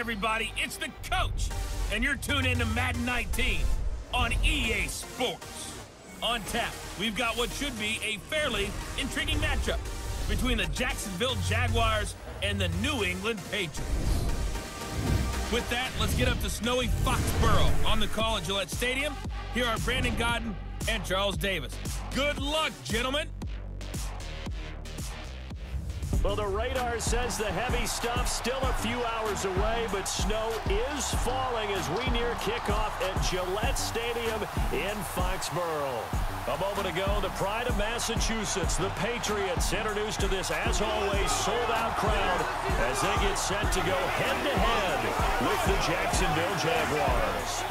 everybody? It's the coach, and you're tuned in to Madden 19 on EA Sports. On tap, we've got what should be a fairly intriguing matchup between the Jacksonville Jaguars and the New England Patriots. With that, let's get up to snowy Foxborough on the call at Gillette Stadium. Here are Brandon Godden and Charles Davis. Good luck, gentlemen. Well, the radar says the heavy stuff still a few hours away, but snow is falling as we near kickoff at Gillette Stadium in Foxborough. A moment ago, the pride of Massachusetts, the Patriots, introduced to this, as always, sold-out crowd as they get set to go head-to-head with the Jacksonville Jaguars.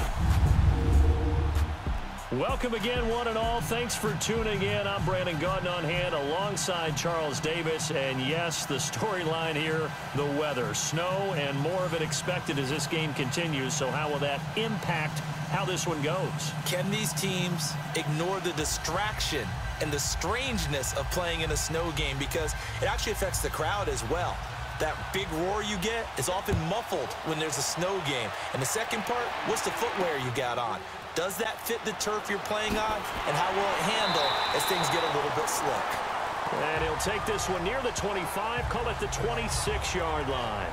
Welcome again, one and all. Thanks for tuning in. I'm Brandon Godden on hand alongside Charles Davis. And yes, the storyline here, the weather. Snow and more of it expected as this game continues. So how will that impact how this one goes? Can these teams ignore the distraction and the strangeness of playing in a snow game? Because it actually affects the crowd as well. That big roar you get is often muffled when there's a snow game. And the second part, what's the footwear you got on? Does that fit the turf you're playing on? And how will it handle as things get a little bit slick? And he'll take this one near the 25, call it the 26-yard line.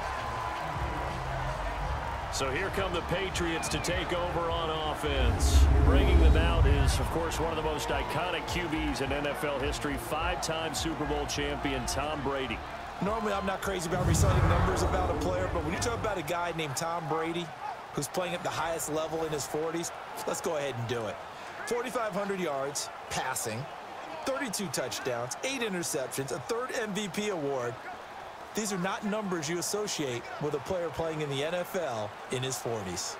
So here come the Patriots to take over on offense. Bringing them out is, of course, one of the most iconic QBs in NFL history, five-time Super Bowl champion Tom Brady. Normally, I'm not crazy about reciting numbers about a player, but when you talk about a guy named Tom Brady, who's playing at the highest level in his 40s, let's go ahead and do it. 4,500 yards passing, 32 touchdowns, 8 interceptions, a third MVP award. These are not numbers you associate with a player playing in the NFL in his 40s.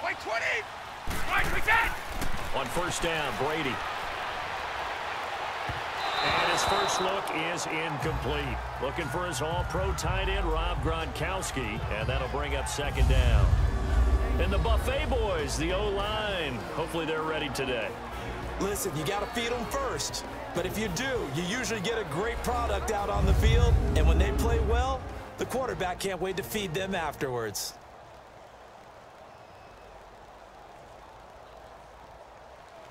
White 20! White, we get! On first down, Brady. And his first look is incomplete. Looking for his all-pro tight end, Rob Gronkowski, and that'll bring up second down. And the Buffet boys, the O-line, hopefully they're ready today. Listen, you got to feed them first. But if you do, you usually get a great product out on the field. And when they play well, the quarterback can't wait to feed them afterwards.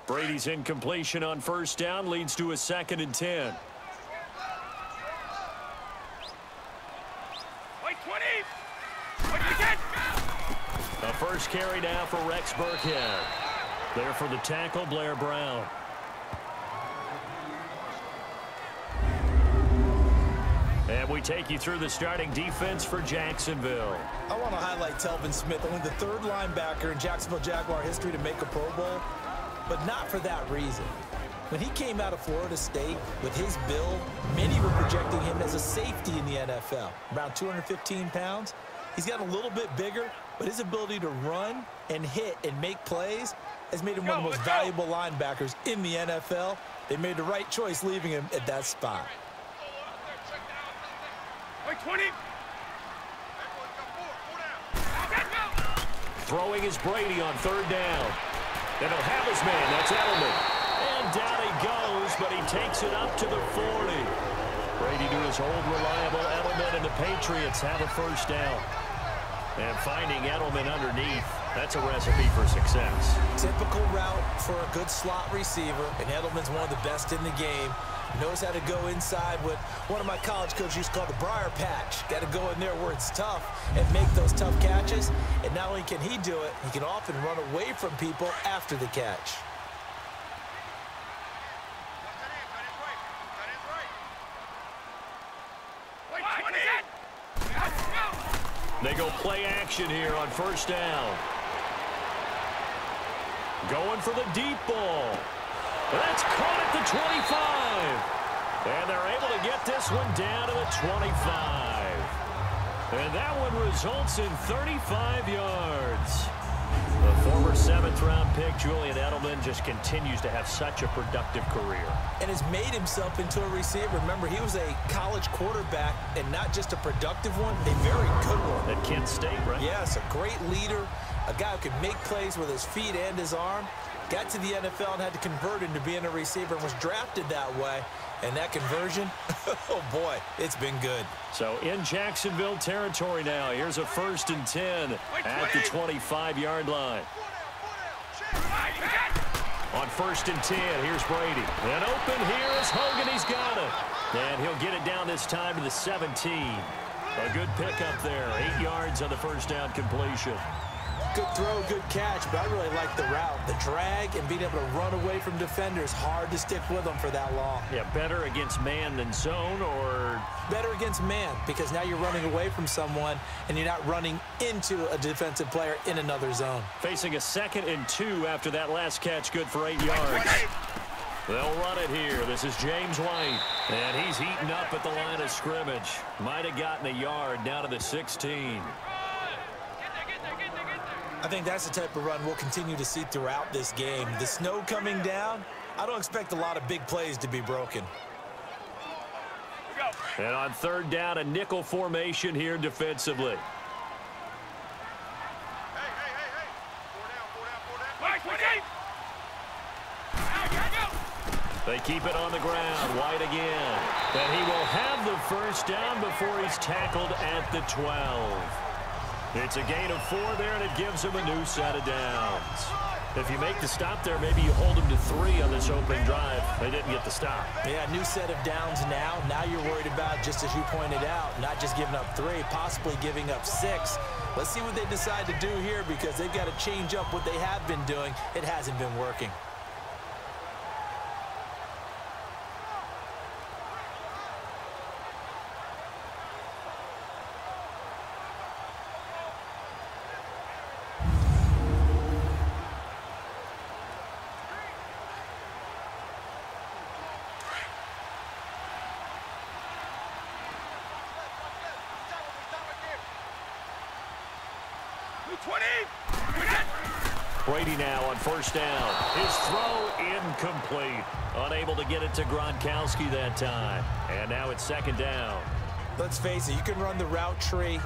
Brady's incompletion on first down leads to a 2nd and 10. White 20! What do you get? The first carry now for Rex Burkhead. There for the tackle, Blair Brown. And we take you through the starting defense for Jacksonville. I want to highlight Telvin Smith, only the third linebacker in Jacksonville Jaguar history to make a Pro Bowl. But not for that reason. When he came out of Florida State with his build, many were projecting him as a safety in the NFL. Around 215 pounds. He's got a little bit bigger, but his ability to run and hit and make plays has made him one of the most valuable linebackers in the NFL. They made the right choice leaving him at that spot. White 20! Throwing is Brady on third down. And he'll have his man. That's Edelman. And down he goes, but he takes it up to the 40. Brady to his old reliable Edelman, and the Patriots have a first down. And finding Edelman underneath, that's a recipe for success. Typical route for a good slot receiver, and Edelman's one of the best in the game. Knows how to go inside what one of my college coaches used to call the briar patch. Got to go in there where it's tough and make those tough catches. And not only can he do it, he can often run away from people after the catch. They go play action here on first down. Going for the deep ball. That's caught at the 25. And they're able to get this one down to the 25. And that one results in 35 yards. The former 7th-round pick, Julian Edelman, just continues to have such a productive career. And has made himself into a receiver. Remember, he was a college quarterback, and not just a productive one, a very good one. At Kent State, right? Yes, a great leader, a guy who can make plays with his feet and his arm. got to the NFL and had to convert into being a receiver and was drafted that way. And that conversion, oh boy, it's been good. So in Jacksonville territory now, here's a 1st and 10 at the 25-yard line. On 1st and 10, here's Brady. And open here is Hogan. He's got it. And he'll get it down this time to the 17. A good pickup there. 8 yards on the first down completion. Good throw, good catch, but I really like the route. The drag and being able to run away from defenders, hard to stick with them for that long. Yeah, better against man than zone, or? Better against man, because now you're running away from someone and you're not running into a defensive player in another zone. Facing a 2nd and 2 after that last catch, good for 8 yards. They'll run it here. This is James White, and he's heating up at the line of scrimmage. Might have gotten a yard down to the 16. I think that's the type of run we'll continue to see throughout this game. The snow coming down, I don't expect a lot of big plays to be broken. And on 3rd down, a nickel formation here defensively. They keep it on the ground. White again. And he will have the first down before he's tackled at the 12. It's a gain of 4 there, and it gives him a new set of downs. If you make the stop there, maybe you hold him to 3 on this opening drive. They didn't get the stop. Yeah, new set of downs now. Now you're worried about, just as you pointed out, not just giving up 3, possibly giving up 6. Let's see what they decide to do here, because they've got to change up what they have been doing. It hasn't been working. Brady now on 1st down. His throw incomplete. Unable to get it to Gronkowski that time. And now it's 2nd down. Let's face it, you can run the route tree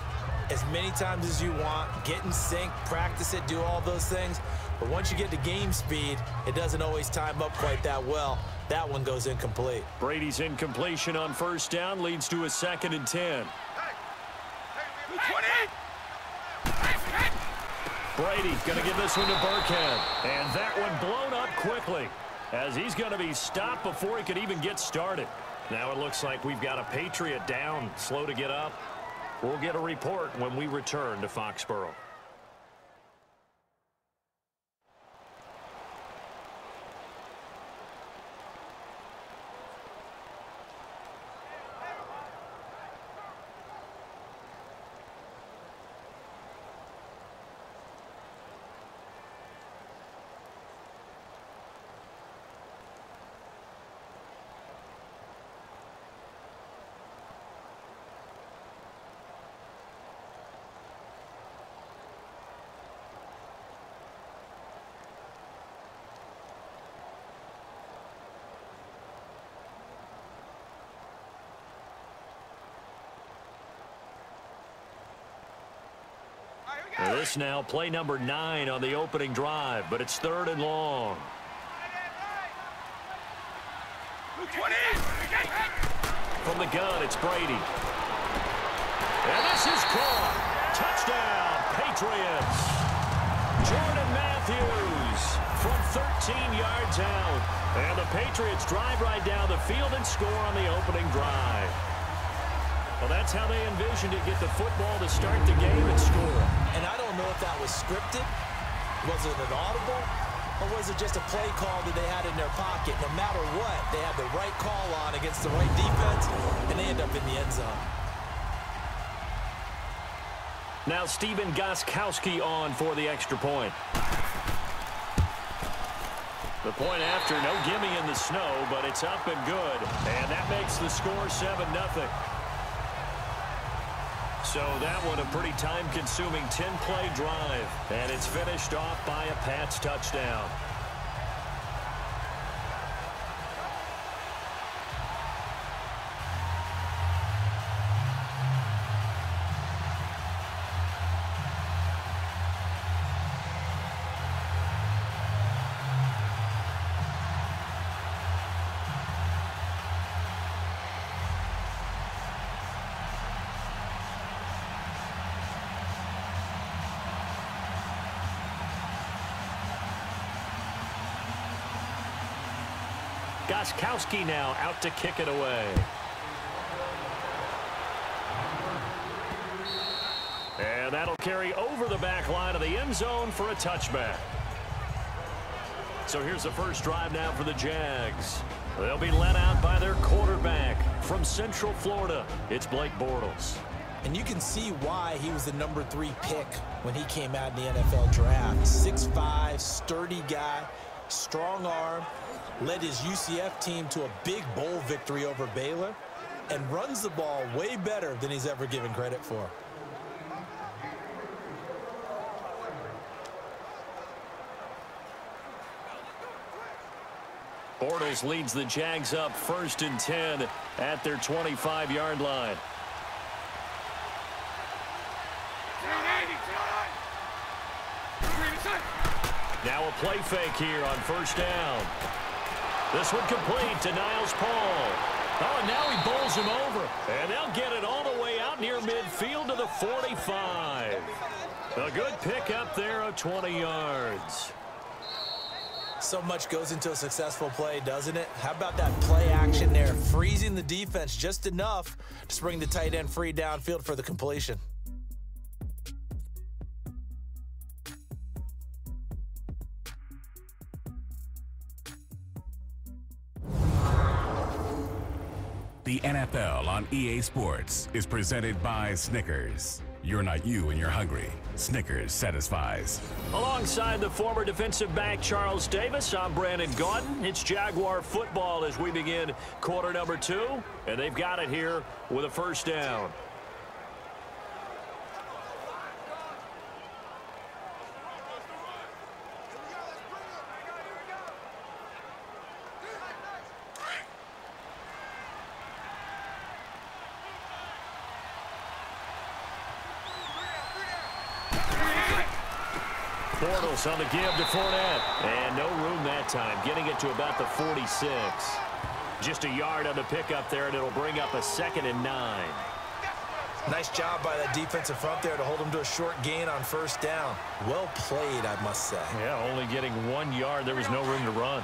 as many times as you want, get in sync, practice it, do all those things. But once you get to game speed, it doesn't always time up quite that well. That one goes incomplete. Brady's incompletion on 1st down leads to a 2nd and 10. Brady going to give this one to Burkhead. And that one blown up quickly, as he's going to be stopped before he could even get started. Now it looks like we've got a Patriot down, slow to get up. We'll get a report when we return to Foxborough. This now play number 9 on the opening drive, but it's 3rd and long. From the gun, it's Brady. And this is caught. Touchdown, Patriots. Jordan Matthews from 13 yards out. And the Patriots drive right down the field and score on the opening drive. Well, that's how they envisioned it, get the football to start the game and score. And I don't know if that was scripted, was it an audible, or was it just a play call that they had in their pocket? No matter what, they had the right call on against the right defense, and they end up in the end zone. Now Stephen Gostkowski on for the extra point. The point after, no gimme in the snow, but it's up and good. And that makes the score 7-0. So that one a pretty time-consuming 10-play drive. And it's finished off by a Pats touchdown. Gostkowski now out to kick it away. And that'll carry over the back line of the end zone for a touchback. So here's the first drive now for the Jags. They'll be led out by their quarterback from Central Florida. It's Blake Bortles. And you can see why he was the #3 pick when he came out in the NFL draft. 6'5", sturdy guy, strong arm, led his UCF team to a big bowl victory over Baylor, and runs the ball way better than he's ever given credit for. Bortles leads the Jags up 1st and 10 at their 25-yard line. Now a play fake here on 1st down. This one complete to Niles Paul. Oh, and now he bowls him over. And they'll get it all the way out near midfield to the 45. A good pick up there of 20 yards. So much goes into a successful play, doesn't it? How about that play action there? Freezing the defense just enough to bring the tight end free downfield for the completion. The NFL on EA Sports is presented by Snickers. You're not you when you're hungry. Snickers satisfies. Alongside the former defensive back Charles Davis, I'm Brandon Gaudin. It's Jaguar football as we begin quarter number 2, and they've got it here with a 1st down. Bortles on the give to Fournette. And no room that time, getting it to about the 46. Just a yard on the pickup there, and it'll bring up a 2nd and 9. Nice job by that defensive front there to hold him to a short gain on 1st down. Well played, I must say. Yeah, only getting 1 yard. There was no room to run.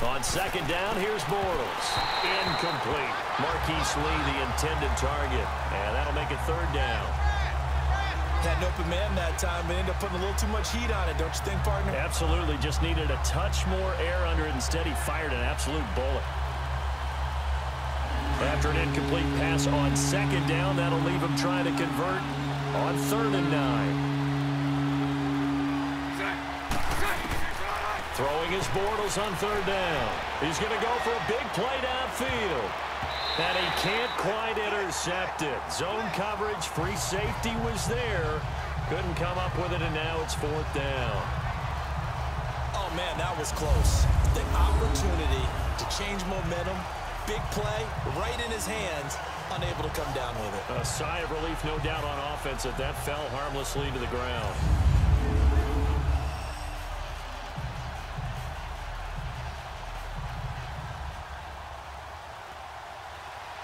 On 2nd down, here's Bortles. Incomplete. Marquise Lee, the intended target. And that'll make it 3rd down. Had an open man that time, but ended up putting a little too much heat on it, don't you think, partner? Absolutely. Just needed a touch more air under it. Instead, he fired an absolute bullet. After an incomplete pass on 2nd down, that'll leave him trying to convert on 3rd and 9. Throwing his Bortles on 3rd down. He's going to go for a big play downfield. And he can't quite intercept it. Zone coverage, free safety was there. Couldn't come up with it, and now it's 4th down. Oh, man, that was close. The opportunity to change momentum, big play, right in his hands, unable to come down with it. A sigh of relief, no doubt, on offense that fell harmlessly to the ground.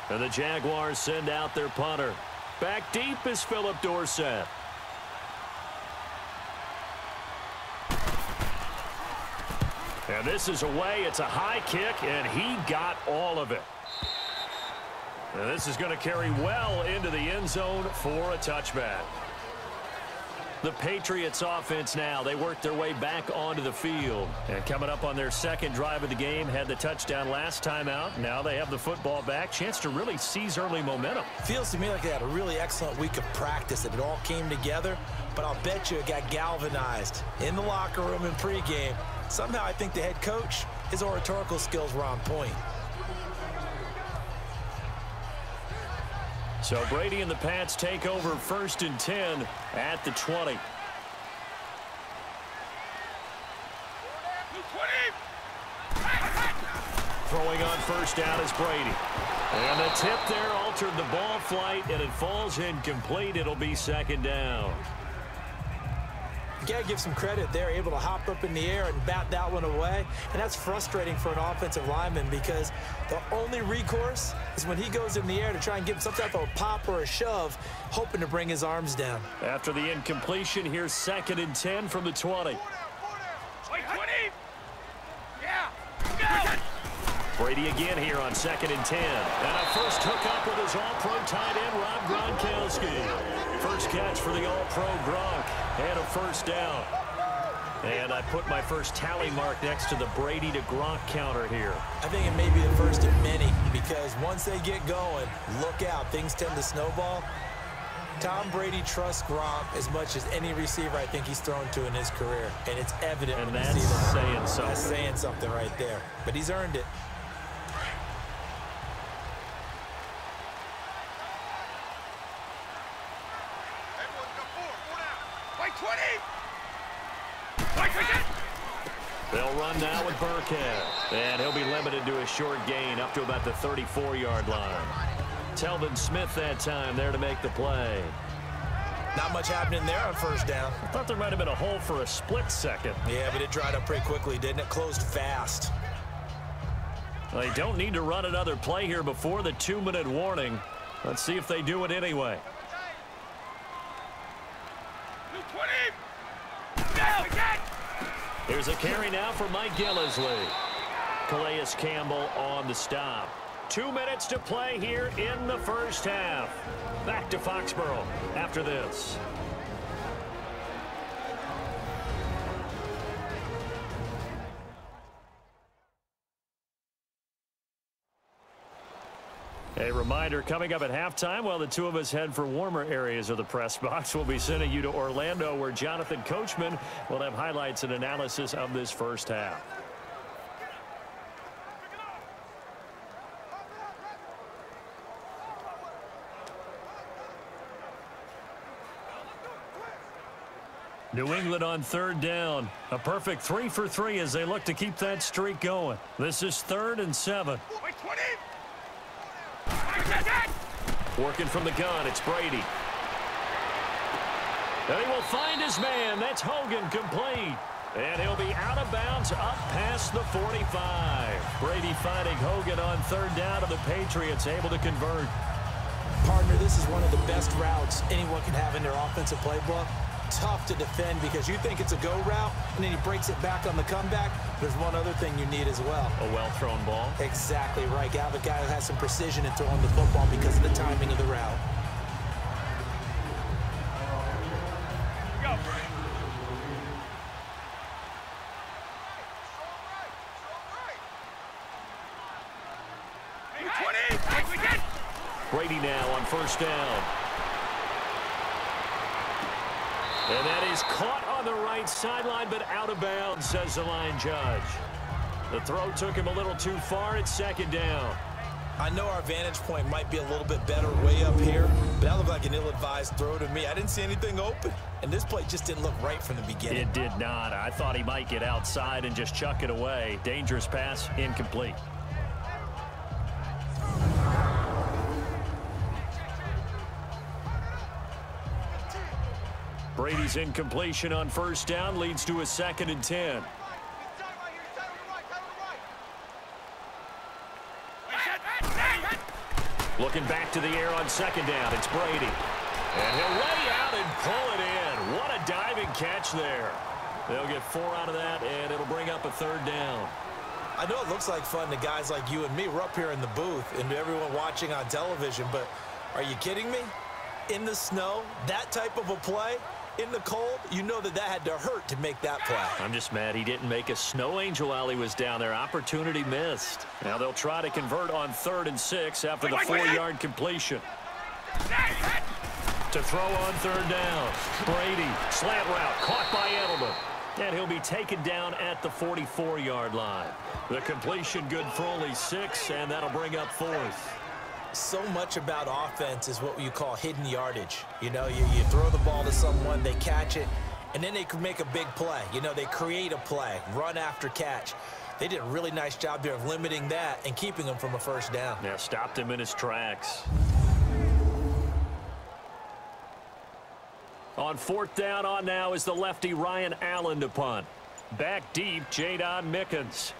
And the Jaguars send out their punter. Back deep is Philip Dorsett. And this is away. It's a high kick, and he got all of it. And this is going to carry well into the end zone for a touchback. The Patriots offense now, they work their way back onto the field. And coming up on their 2nd drive of the game, had the touchdown last time out. Now they have the football back. Chance to really seize early momentum. Feels to me like they had a really excellent week of practice, that it all came together. But I'll bet you it got galvanized in the locker room in pregame. Somehow I think the head coach, his oratorical skills were on point. So Brady and the Pats take over 1st and 10 at the 20. Throwing on 1st down is Brady. And the tip there altered the ball flight, and it falls incomplete. It'll be 2nd down. got to give some credit. They're able to hop up in the air and bat that one away. And that's frustrating for an offensive lineman because the only recourse is when he goes in the air to try and give him some type of a pop or a shove, hoping to bring his arms down. After the incompletion, here's 2nd and 10 from the 20. Brady again here on 2nd and 10. And a first hookup with his all-pro tight end, Rob Gronkowski. First catch for the all-pro Gronk. And a first down. And I put my first tally mark next to the Brady to Gronk counter here. I think it may be the first of many because once they get going, look out. Things tend to snowball. Tom Brady trusts Gronk as much as any receiver I think he's thrown to in his career. And it's evident. And that's saying something. That's saying something right there. But he's earned it. They'll run now with Burkhead. And he'll be limited to a short gain up to about the 34-yard line. Telvin Smith that time there to make the play. Not much happening there on first down. I thought there might have been a hole for a split second. Yeah, but it dried up pretty quickly, didn't it? Closed fast. Well, they don't need to run another play here before the 2-minute warning. Let's see if they do it anyway. Here's a carry now for Mike Gillislee. Calais Campbell on the stop. 2 minutes to play here in the first half. Back to Foxborough after this. A reminder, coming up at halftime, while the two of us head for warmer areas of the press box, we'll be sending you to Orlando, where Jonathan Coachman will have highlights and analysis of this first half. New England on 3rd down. A perfect 3 for 3 as they look to keep that streak going. This is 3rd and 7. Working from the gun, it's Brady. And he will find his man. That's Hogan, complete. And he'll be out of bounds up past the 45. Brady finding Hogan on 3rd down, and the Patriots able to convert. Partner, this is one of the best routes anyone can have in their offensive playbook. Tough to defend because you think it's a go route, and then he breaks it back on the comeback. There's one other thing you need as well. A well-thrown ball. Exactly right. Got a guy who has some precision in throwing the football because of the timing of the route. Brady now on 1st down. And that is caught on the right sideline, but out of bounds, says the line judge. The throw took him a little too far at 2nd down. I know our vantage point might be a little bit better way up here, but that looked like an ill-advised throw to me. I didn't see anything open, and this play just didn't look right from the beginning. It did not. I thought he might get outside and just chuck it away. Dangerous pass, incomplete. Brady's incompletion on 1st down leads to a 2nd and 10. Looking back to the air on 2nd down, it's Brady. And he'll lay out and pull it in. What a diving catch there. They'll get 4 out of that, and it'll bring up a 3rd down. I know it looks like fun to guys like you and me. We're up here in the booth and everyone watching on television, but are you kidding me? In the snow, that type of a play, in the cold, you know that had to hurt to make that play. I'm just mad he didn't make a snow angel while he was down there. Opportunity missed. Now they'll try to convert on 3rd and 6 after the 4-yard completion. To throw on 3rd down. Brady, slant route, caught by Edelman. And he'll be taken down at the 44-yard line. The completion good for only 6, and that'll bring up 4th. So much about offense is what you call hidden yardage. You know, you throw the ball to someone, they catch it, and then they can make a big play. You know, they create a play, run after catch. They did a really nice job there of limiting that and keeping him from a 1st down. Yeah, stopped him in his tracks. On fourth down on now is the lefty Ryan Allen to punt. Back deep, Jadon Mickens.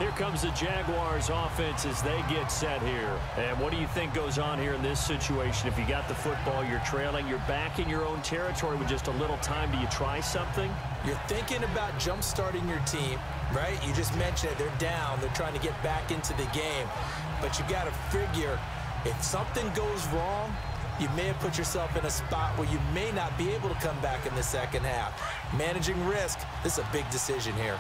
Here comes the Jaguars offense as they get set here. And what do you think goes on here in this situation? If you got the football, you're trailing, you're back in your own territory with just a little time. Do you try something? You're thinking about jump-starting your team, right? You just mentioned it. They're down. They're trying to get back into the game. But you got to figure, if something goes wrong, you may have put yourself in a spot where you may not be able to come back in the second half. Managing risk, this is a big decision here.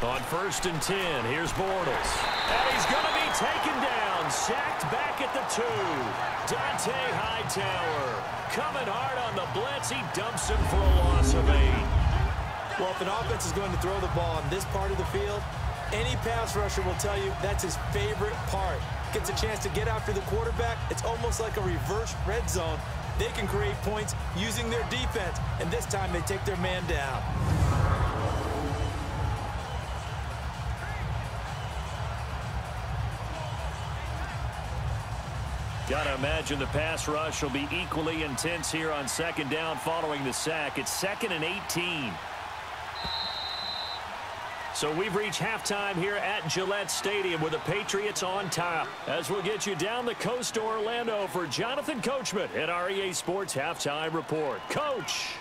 On 1st and 10, here's Bortles. And he's going to be taken down, sacked back at the 2. Dante Hightower coming hard on the blitz. He dumps him for a loss of 8. Well, if an offense is going to throw the ball on this part of the field, any pass rusher will tell you that's his favorite part. Gets a chance to get after the quarterback. It's almost like a reverse red zone. They can create points using their defense, and this time they take their man down. Got to imagine the pass rush will be equally intense here on 2nd down following the sack. It's 2nd and 18. So we've reached halftime here at Gillette Stadium with the Patriots on top. As we'll get you down the coast to Orlando for Jonathan Coachman at our EA Sports Halftime Report. Coach!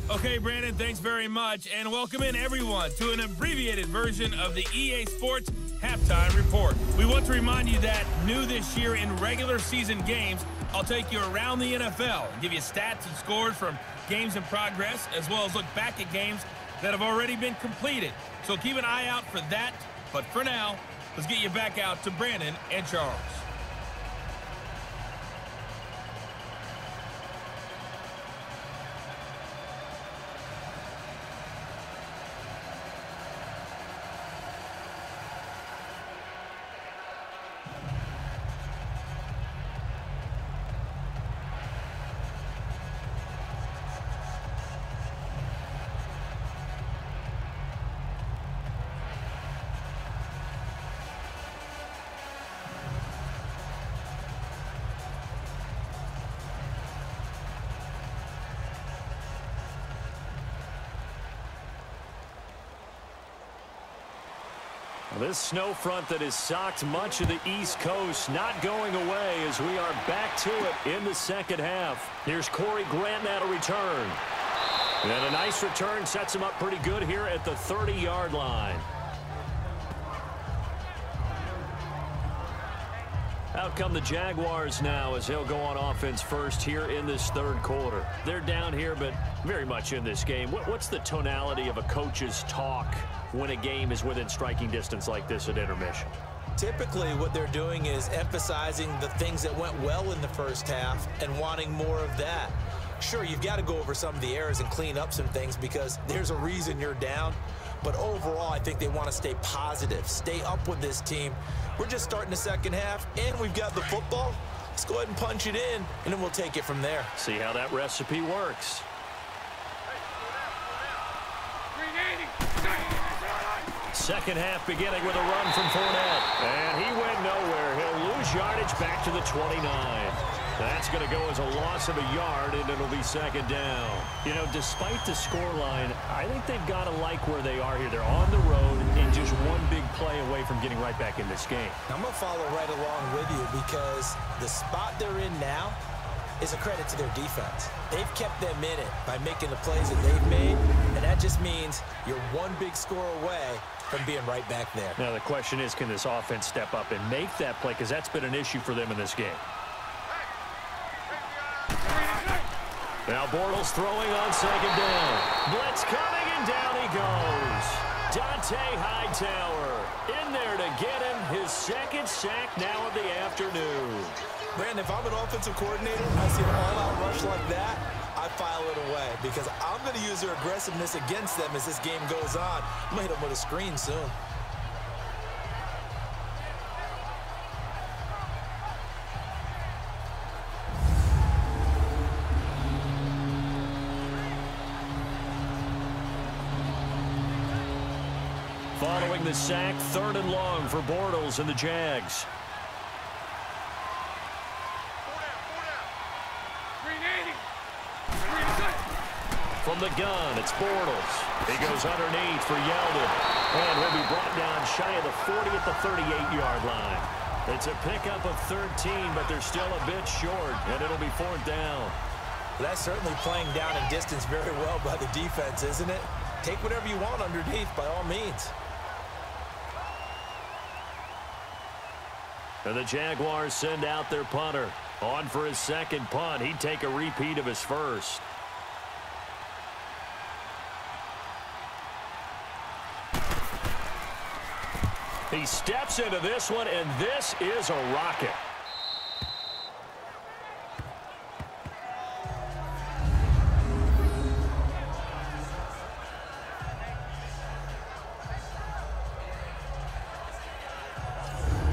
Okay, Brandon, thanks very much, and welcome in everyone to an abbreviated version of the EA Sports Halftime Report. We want to remind you that new this year in regular season games, I'll take you around the NFL and give you stats and scores from games in progress, as well as look back at games that have already been completed. So keep an eye out for that, but for now, let's get you back out to Brandon and Charles. This snow front that has socked much of the East Coast not going away as we are back to it in the second half. Here's Corey Grant now to return. And a nice return sets him up pretty good here at the 30-yard line. Out come the Jaguars now as they'll go on offense first here in this third quarter. They're down here, but very much in this game. What's the tonality of a coach's talk when a game is within striking distance like this at intermission? Typically, what they're doing is emphasizing the things that went well in the first half and wanting more of that. Sure, you've got to go over some of the errors and clean up some things because there's a reason you're down. But overall, I think they want to stay positive, stay up with this team. We're just starting the second half, and we've got the football. Let's go ahead and punch it in, and then we'll take it from there. See how that recipe works. Second half beginning with a run from Fournette. And he went nowhere. He'll lose yardage back to the 29. That's going to go as a loss of a yard, and it'll be second down. You know, despite the scoreline, I think they've got to like where they are here. They're on the road and just one big play away from getting right back in this game. I'm going to follow right along with you because the spot they're in now is a credit to their defense. They've kept them in it by making the plays that they've made, and that just means you're one big score away from being right back there. Now, the question is, can this offense step up and make that play? Because that's been an issue for them in this game. Now Bortles throwing on second down. Blitz coming And down he goes. Dante Hightower in there to get him his second sack now of the afternoon. Brandon, if I'm an offensive coordinator, I see an all-out rush like that, I file it away because I'm going to use their aggressiveness against them as this game goes on. I'm going to hit them with a screen soon. Following the sack, 3rd and long for Bortles and the Jags. From the gun, it's Bortles. He goes underneath for Yeldon. And he'll be brought down shy of the 40 at the 38-yard line. It's a pickup of 13, but they're still a bit short, and it'll be 4th down. That's certainly playing down in distance very well by the defense, isn't it? Take whatever you want underneath, by all means. And the Jaguars send out their punter. On for his second punt. He'd take a repeat of his first. He steps into this one, and this is a rocket.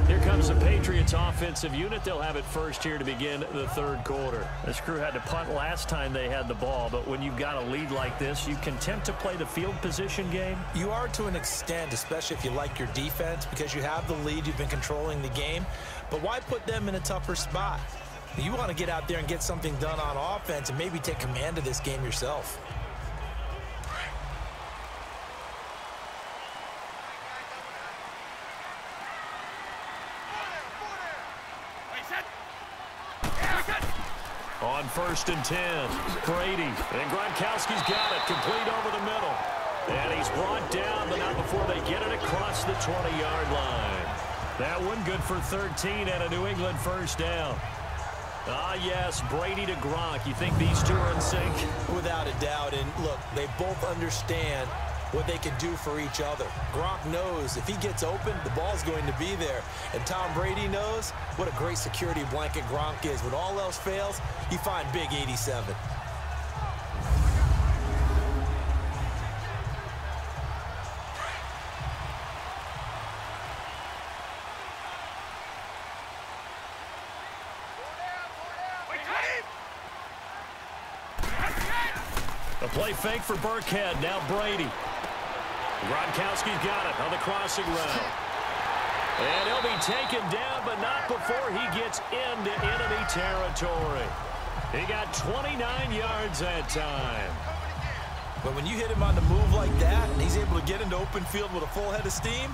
Here comes the Patriots offensive unit. They'll have it first here to begin the 3rd quarter. This crew had to punt last time they had the ball, but when you've got a lead like this, you content to play the field position game? You are to an extent, especially if you like your defense, because you have the lead, you've been controlling the game. But why put them in a tougher spot? You want to get out there and get something done on offense and maybe take command of this game yourself. On 1st and 10, Brady, and Gronkowski's got it, complete over the middle. And he's brought down, but not before they get it across the 20-yard line. That one good for 13 and a New England 1st down. Ah, yes, Brady to Gronk. You think these two are in sync? Without a doubt, and look, they both understand what they can do for each other. Gronk knows if he gets open, the ball's going to be there. And Tom Brady knows what a great security blanket Gronk is. When all else fails, you find big 87. A play fake for Burkhead. Now Brady. Gronkowski's got it on the crossing route. And he'll be taken down, but not before he gets into enemy territory. He got 29 yards that time. But when you hit him on the move like that, and he's able to get into open field with a full head of steam,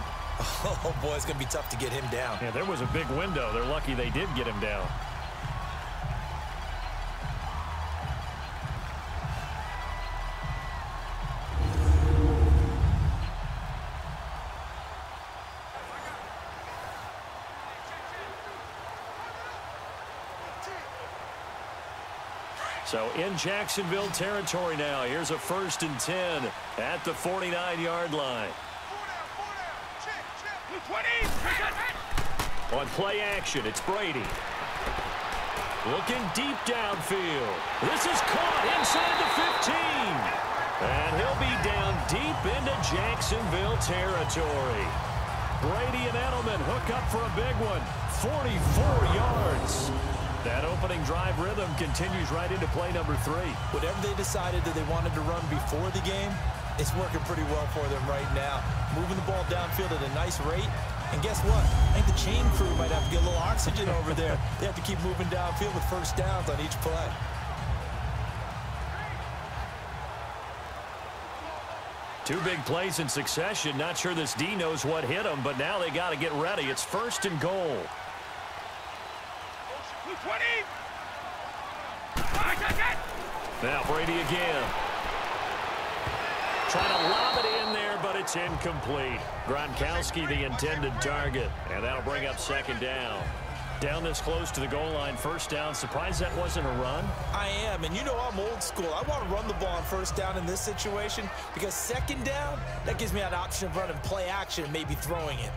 oh boy, it's going to be tough to get him down. Yeah, there was a big window. They're lucky they did get him down. So in Jacksonville territory now. Here's a 1st and 10 at the 49-yard line. On play action, it's Brady. Looking deep downfield. This is caught inside the 15. And he'll be down deep into Jacksonville territory. Brady and Edelman hook up for a big one. 44 yards. That opening drive rhythm continues right into play number 3. Whatever they decided that they wanted to run before the game, it's working pretty well for them right now. Moving the ball downfield at a nice rate. And guess what? I think the chain crew might have to get a little oxygen over there. They have to keep moving downfield with 1st downs on each play. Two big plays in succession. Not sure this D knows what hit him, but now they got to get ready. It's 1st and goal. Now Brady again. Trying to lob it in there, but it's incomplete. Gronkowski the intended target, and that'll bring up 2nd down. Down this close to the goal line, first down. Surprised that wasn't a run? I am, and you know I'm old school. I want to run the ball on first down in this situation because second down, that gives me an option of running play action and maybe throwing it.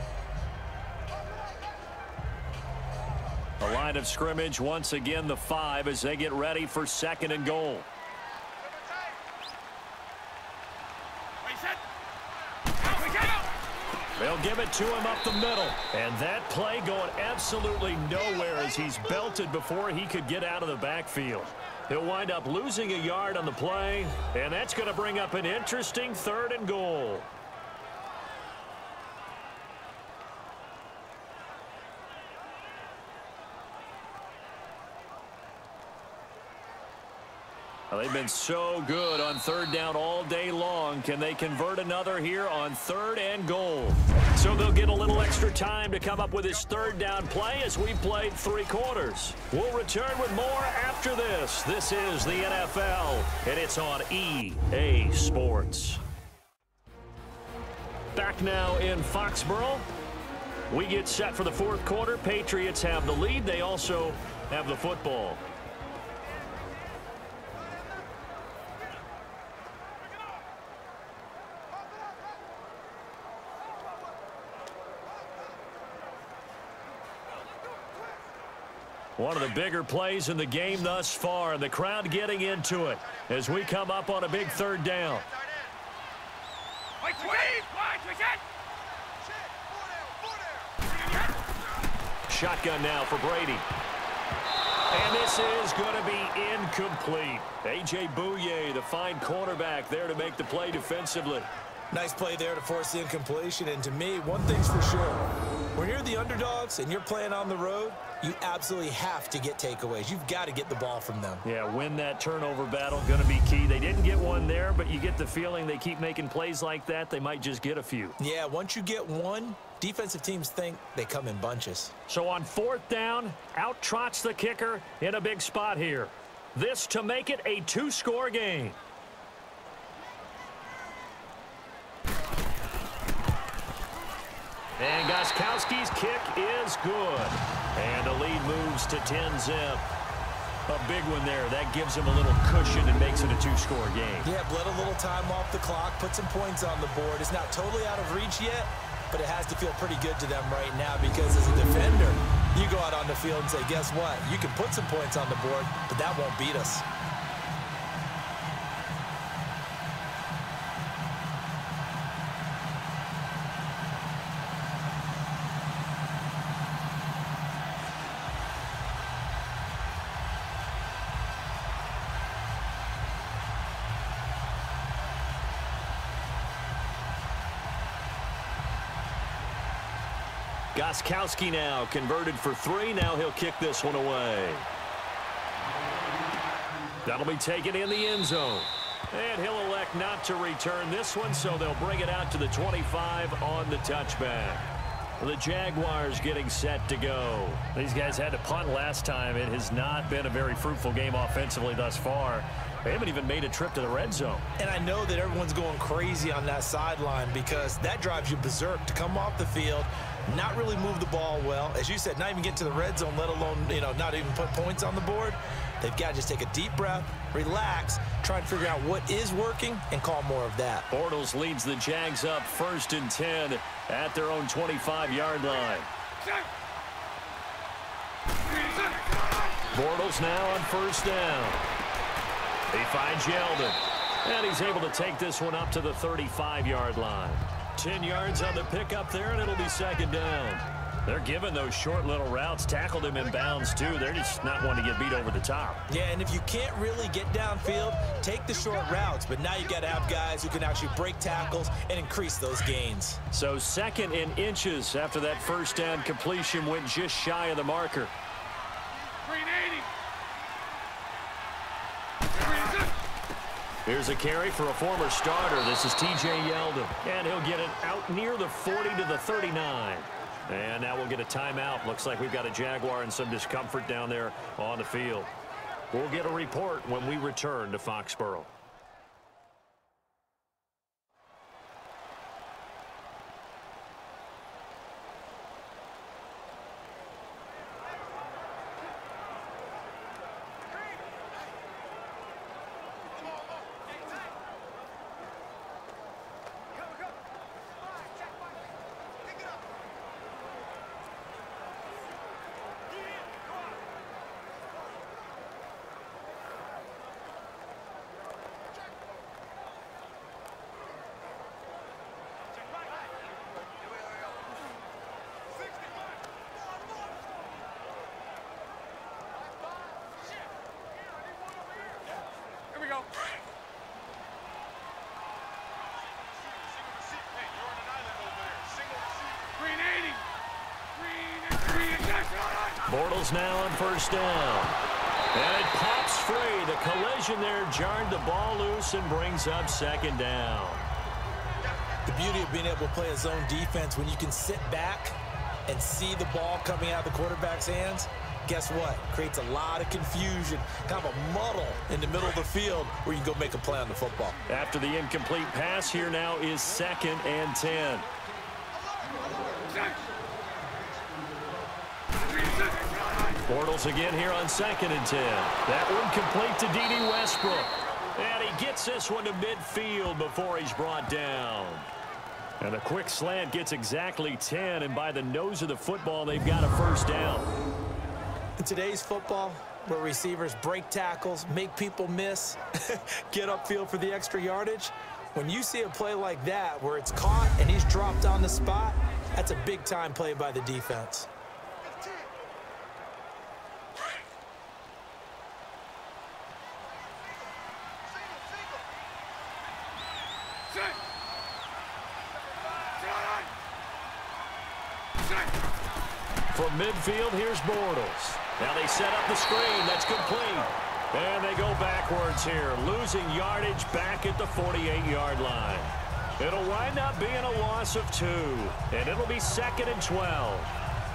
The line of scrimmage, once again, the 5 as they get ready for second and goal. They'll give it to him up the middle. And that play going absolutely nowhere as he's belted before he could get out of the backfield. He'll wind up losing a yard on the play, and that's going to bring up an interesting third and goal. Well, they've been so good on third down all day long. Can they convert another here on third and goal? So they'll get a little extra time to come up with his third down play as we played 3 quarters. We'll return with more after this. This is the NFL, and it's on EA Sports. Back now in Foxborough. We get set for the 4th quarter. Patriots have the lead. They also have the football. One of the bigger plays in the game thus far, and the crowd getting into it as we come up on a big third down. Shotgun now for Brady. And this is going to be incomplete. A.J. Bouye, the fine cornerback, there to make the play defensively. Nice play there to force the incompletion. And to me, one thing's for sure. When you're the underdogs and you're playing on the road, you absolutely have to get takeaways. You've got to get the ball from them. Yeah, win that turnover battle, going to be key. They didn't get one there, but you get the feeling they keep making plays like that, they might just get a few. Yeah, once you get one, defensive teams think they come in bunches. So on 4th down, out trots the kicker in a big spot here. This to make it a 2-score game. And Gostkowski's kick is good. And the lead moves to 10-zip. A big one there. That gives him a little cushion and makes it a 2-score game. Yeah, bled a little time off the clock, put some points on the board. It's not totally out of reach yet, but it has to feel pretty good to them right now because as a defender, you go out on the field and say, guess what? You can put some points on the board, but that won't beat us. Gostkowski now converted for 3. Now he'll kick this one away. That'll be taken in the end zone. And he'll elect not to return this one, so they'll bring it out to the 25 on the touchback. The Jaguars getting set to go. These guys had to punt last time. It has not been a very fruitful game offensively thus far. They haven't even made a trip to the red zone. And I know that everyone's going crazy on that sideline because that drives you berserk to come off the field, not really move the ball well. As you said, not even get to the red zone, let alone, not even put points on the board. They've got to just take a deep breath, relax, try and figure out what is working, and call more of that. Bortles leads the Jags up 1st and 10 at their own 25-yard line. Bortles now on 1st down. He finds Yeldon, and he's able to take this one up to the 35-yard line. 10 yards on the pickup there, and it'll be 2nd down. They're giving those short little routes, tackled him in bounds too. They're just not wanting to get beat over the top. Yeah, and if you can't really get downfield, take the short routes. But now you got to have guys who can actually break tackles and increase those gains. So 2nd and inches after that 1st down completion went just shy of the marker. Here's a carry for a former starter. This is T.J. Yeldon. And he'll get it out near the 40 to the 39. And now we'll get a timeout. Looks like we've got a Jaguar and some discomfort down there on the field. We'll get a report when we return to Foxborough. Bortles now on first down. And it pops free. The collision there jarred the ball loose and brings up second down. The beauty of being able to play a zone defense when you can sit back and see the ball coming out of the quarterback's hands, guess what? Creates a lot of confusion, kind of a muddle in the middle of the field where you can go make a play on the football. After the incomplete pass, here now is 2nd and 10. Bortles again here on 2nd and 10. That one complete to D.D. Westbrook. And he gets this one to midfield before he's brought down. And a quick slant gets exactly 10, and by the nose of the football, they've got a first down. In today's football, where receivers break tackles, make people miss, get upfield for the extra yardage, when you see a play like that where it's caught and he's dropped on the spot, that's a big-time play by the defense. From midfield, here's Bortles. Now they set up the screen. That's complete. And they go backwards here, losing yardage back at the 48-yard line. It'll wind up being a loss of 2, and it'll be 2nd and 12.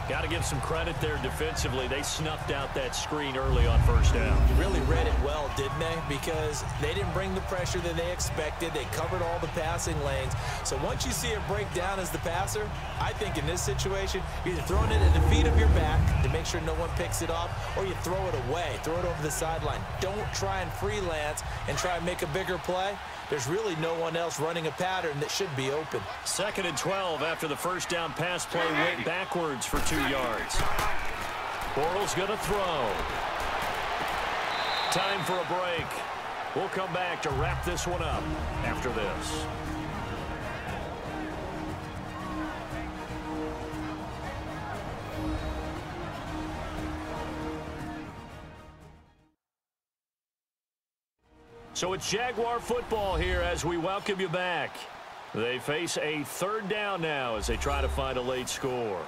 Got to give some credit there defensively. They snuffed out that screen early on first down. Really read it well, didn't they? Because they didn't bring the pressure that they expected. They covered all the passing lanes. So once you see it break down as the passer, I think in this situation, you're either throwing it at the feet of your back to make sure no one picks it up, or you throw it away, throw it over the sideline. Don't try and freelance and try and make a bigger play. There's really no one else running a pattern that should be open. 2nd and 12 after the first down pass play went backwards for 2 yards. Bortles going to throw. Time for a break. We'll come back to wrap this one up after this. So it's Jaguar football here as we welcome you back. They face a 3rd down now as they try to find a late score.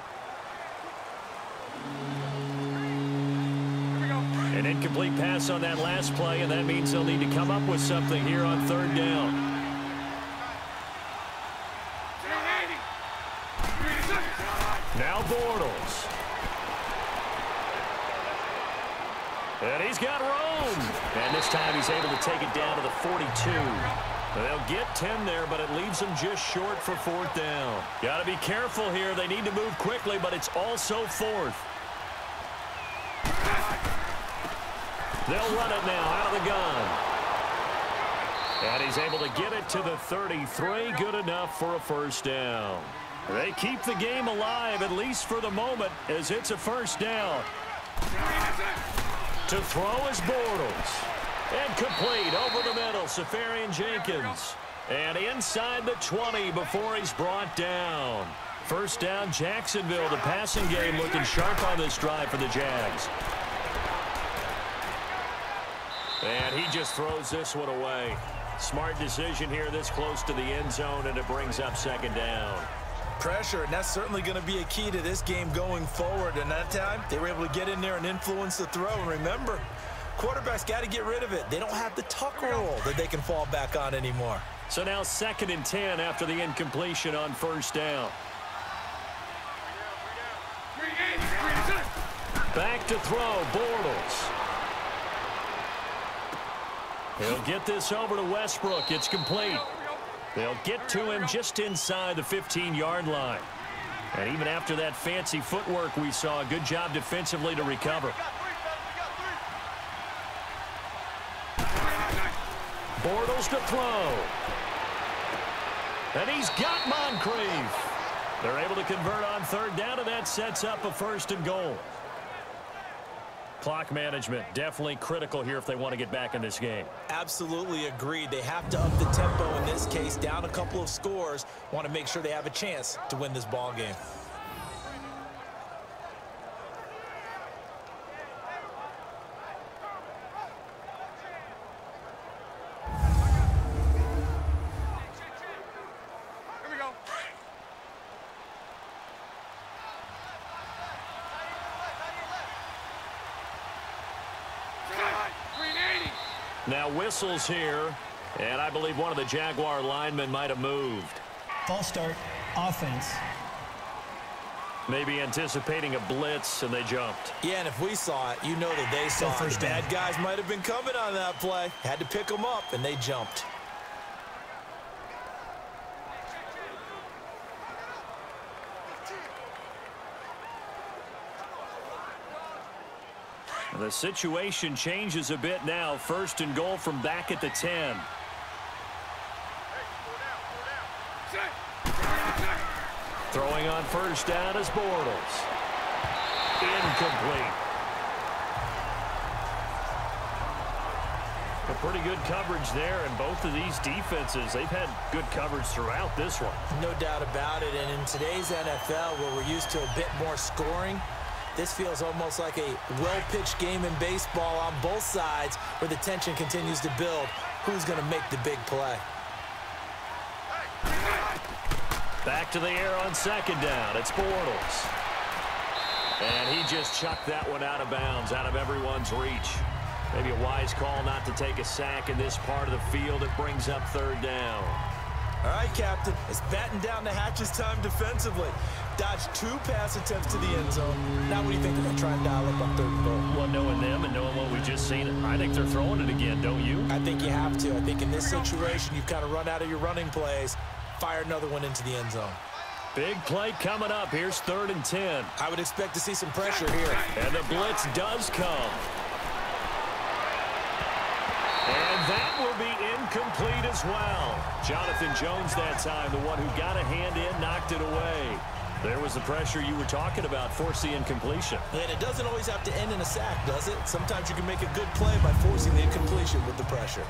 An incomplete pass on that last play, and that means they'll need to come up with something here on 3rd down. Now Bortles. And he's got room. And this time he's able to take it down to the 42. They'll get 10 there, but it leaves them just short for 4th down. Got to be careful here. They need to move quickly, but it's also 4th. They'll run it now out of the gun. And he's able to get it to the 33. Good enough for a first down. They keep the game alive, at least for the moment, as it's a first down. To throw is Bortles. And complete over the middle, Safarian Jenkins. And inside the 20 before he's brought down. First down, Jacksonville. The passing game looking sharp on this drive for the Jags. And he just throws this one away. Smart decision here this close to the end zone, and it brings up 2nd down. Pressure, and that's certainly going to be a key to this game going forward. And that time, they were able to get in there and influence the throw. And remember, quarterbacks got to get rid of it. They don't have the tuck roll that they can fall back on anymore. So now 2nd and 10 after the incompletion on first down. Back to throw, Bortles. He'll get this over to Westbrook. It's complete. They'll get to him just inside the 15-yard line. And even after that fancy footwork we saw, a good job defensively to recover. Bortles to throw. And he's got Moncrief. They're able to convert on 3rd down, and that sets up a 1st and goal. Clock management definitely critical here if they want to get back in this game. Absolutely agreed. They have to up the tempo in this case, down a couple of scores. Want to make sure they have a chance to win this ball game. Now whistles here, and I believe one of the Jaguar linemen might have moved. False start, offense. Maybe anticipating a blitz, and they jumped. Yeah, and if we saw it, you know that they saw it. The bad guys might have been coming on that play. Had to pick them up, and they jumped. The situation changes a bit now. First and goal from back at the 10. Throwing on first down is Bortles. Incomplete. A pretty good coverage there, and both of these defenses, they've had good coverage throughout this one. No doubt about it, and in today's NFL, where we're used to a bit more scoring, this feels almost like a well-pitched game in baseball on both sides where the tension continues to build. Who's going to make the big play? Back to the air on second down. It's Bortles. And he just chucked that one out of bounds, out of everyone's reach. Maybe a wise call not to take a sack in this part of the field. It brings up third down. All right, Captain. It's batten down the hatches time defensively. Dodged 2 pass attempts to the end zone. Now what do you think they're going to try and dial up on third and goal? Well, knowing them and knowing what we've just seen, I think they're throwing it again, don't you? I think you have to. I think in this situation, you've kind of run out of your running plays. Fire another one into the end zone. Big play coming up. Here's 3rd and 10. I would expect to see some pressure here. And the blitz does come. And that will be incomplete as well. Jonathan Jones that time, the one who got a hand in, knocked it away. There was the pressure you were talking about, force the incompletion. And it doesn't always have to end in a sack, does it? Sometimes you can make a good play by forcing the incompletion with the pressure.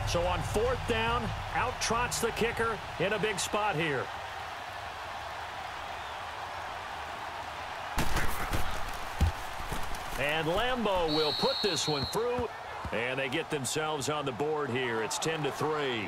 So on 4th down, out trots the kicker in a big spot here. And Lambeau will put this one through, and they get themselves on the board here. It's 10-3.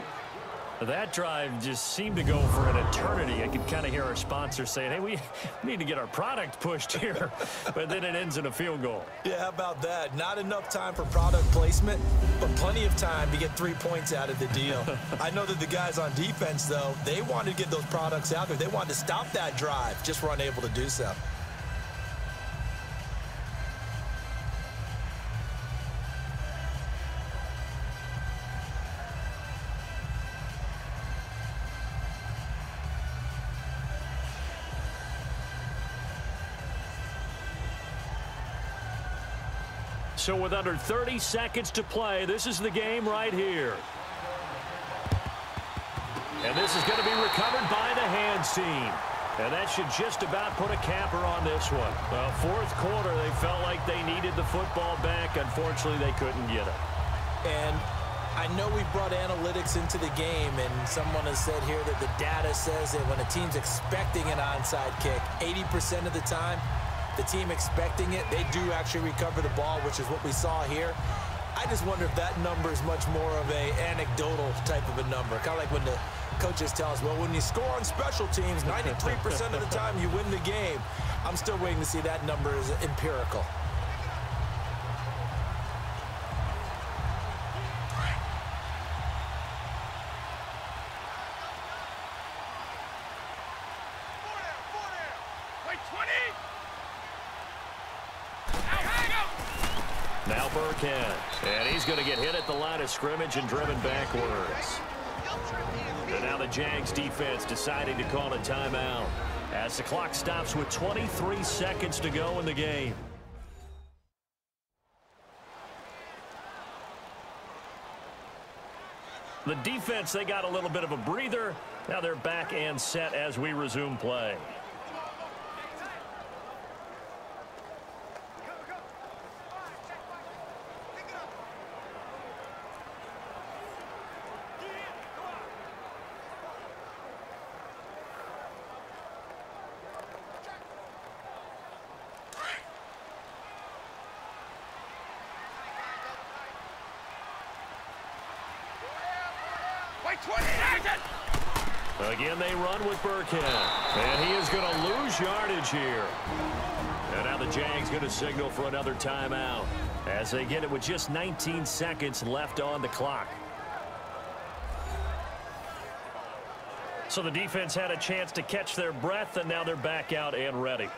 That drive just seemed to go for an eternity. I could kind of hear our sponsors saying, hey, we need to get our product pushed here. But then it ends in a field goal. Yeah, how about that? Not enough time for product placement, but plenty of time to get 3 points out of the deal. I know that the guys on defense, though, they wanted to get those products out there. They wanted to stop that drive, just were unable to do so. So with under 30 seconds to play, this is the game right here. And this is going to be recovered by the hands team. And that should just about put a capper on this one. Well, 4th quarter, they felt like they needed the football back. Unfortunately, they couldn't get it. And I know we brought analytics into the game, and someone has said here that the data says that when a team's expecting an onside kick, 80% of the time, the team expecting it, they do actually recover the ball, which is what we saw here. I just wonder if that number is much more of a anecdotal type of a number. Kind of like when the coaches tell us, well, when you score on special teams, 93% of the time you win the game. I'm still waiting to see that number is empirical. Now Burkhead, and he's going to get hit at the line of scrimmage and driven backwards. And now the Jags defense deciding to call a timeout as the clock stops with 23 seconds to go in the game. The defense, they got a little bit of a breather. Now they're back and set as we resume play. Again, they run with Burkhead. And he is going to lose yardage here. And now the Jags going to signal for another timeout as they get it with just 19 seconds left on the clock. So the defense had a chance to catch their breath, and now they're back out and ready.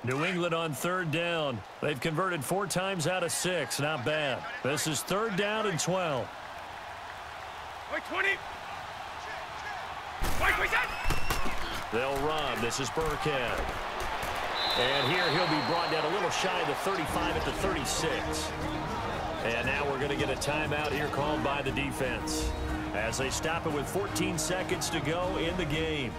New England on third down. They've converted 4 times out of 6. Not bad. This is 3rd down and 12. They'll run. This is Burkhead. And here he'll be brought down a little shy of the 35 at the 36. And now we're going to get a timeout here called by the defense as they stop it with 14 seconds to go in the game.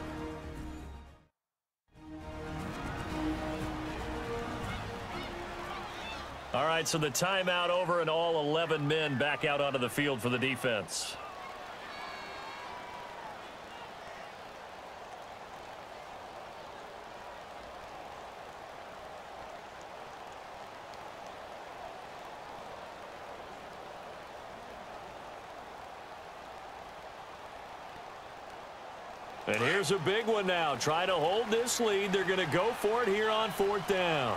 All right, so the timeout over and all 11 men back out onto the field for the defense. And here's a big one now. Trying to hold this lead. They're going to go for it here on 4th down.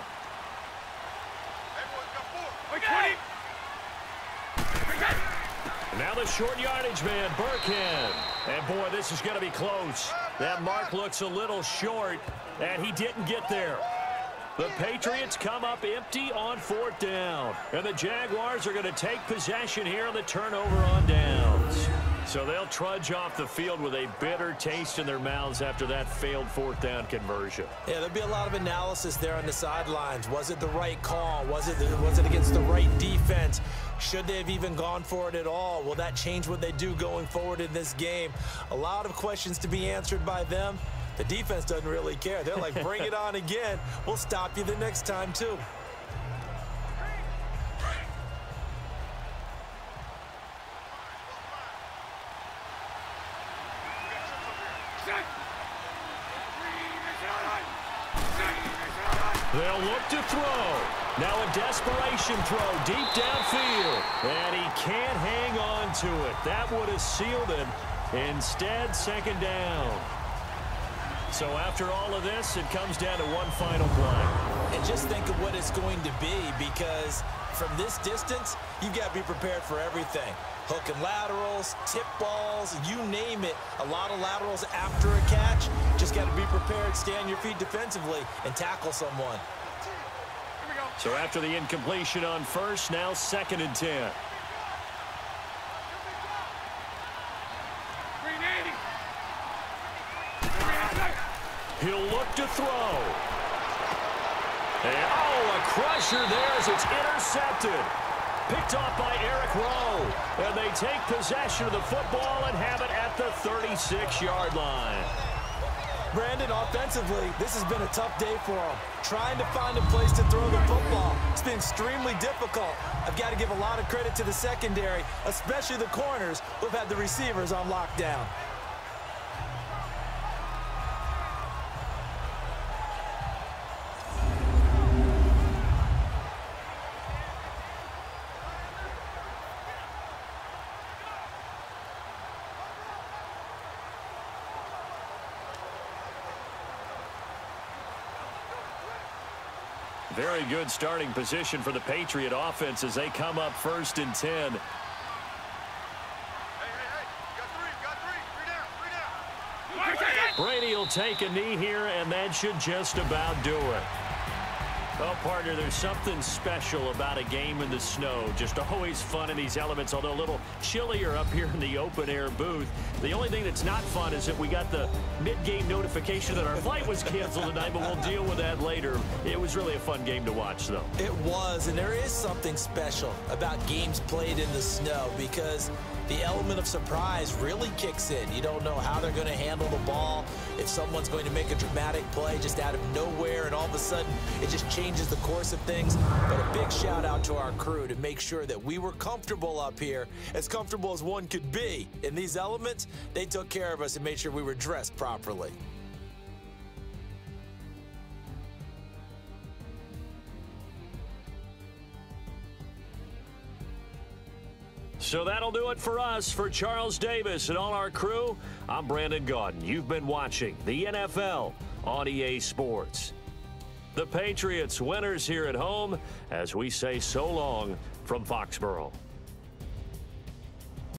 Now the short yardage man, Burkhead. And boy, this is going to be close. That mark looks a little short, and he didn't get there. The Patriots come up empty on 4th down. And the Jaguars are going to take possession here on the turnover on downs. So they'll trudge off the field with a bitter taste in their mouths after that failed 4th down conversion. Yeah, there'll be a lot of analysis there on the sidelines. Was it the right call? Was it against the right defense? Should they have even gone for it at all? Will that change what they do going forward in this game? A lot of questions to be answered by them. The defense doesn't really care. They're like, bring it on again. We'll stop you the next time, too. They'll look to throw. Now a desperation throw deep downfield. And he can't hang on to it. That would have sealed it. Instead, 2nd down. So after all of this, it comes down to one final play. And just think of what it's going to be, because from this distance, you've got to be prepared for everything. Hook and laterals, tip balls, you name it. A lot of laterals after a catch. Just got to be prepared, stay on your feet defensively, and tackle someone. So after the incompletion on 1st, now 2nd and 10. He'll look to throw. And, a crusher there as it's intercepted. Picked off by Eric Rowe. And they take possession of the football and have it at the 36-yard line. Brandon, offensively, this has been a tough day for them. Trying to find a place to throw the football. It's been extremely difficult. I've got to give a lot of credit to the secondary, especially the corners who've had the receivers on lockdown. Very good starting position for the Patriot offense as they come up 1st and 10. Brady will take a knee here, and that should just about do it. Oh, partner, there's something special about a game in the snow. Just always fun in these elements, although a little chillier up here in the open-air booth. The only thing that's not fun is that we got the mid-game notification that our flight was canceled tonight, but we'll deal with that later. It was really a fun game to watch, though. It was, and there is something special about games played in the snow because the element of surprise really kicks in. You don't know how they're going to handle the ball, if someone's going to make a dramatic play just out of nowhere, and all of a sudden it just changes the course of things. But a big shout out to our crew to make sure that we were comfortable up here, as comfortable as one could be. In these elements, they took care of us and made sure we were dressed properly. So that'll do it for us. For Charles Davis and all our crew, I'm Brandon Gaudin. You've been watching the NFL on EA Sports. The Patriots winners here at home as we say so long from Foxborough.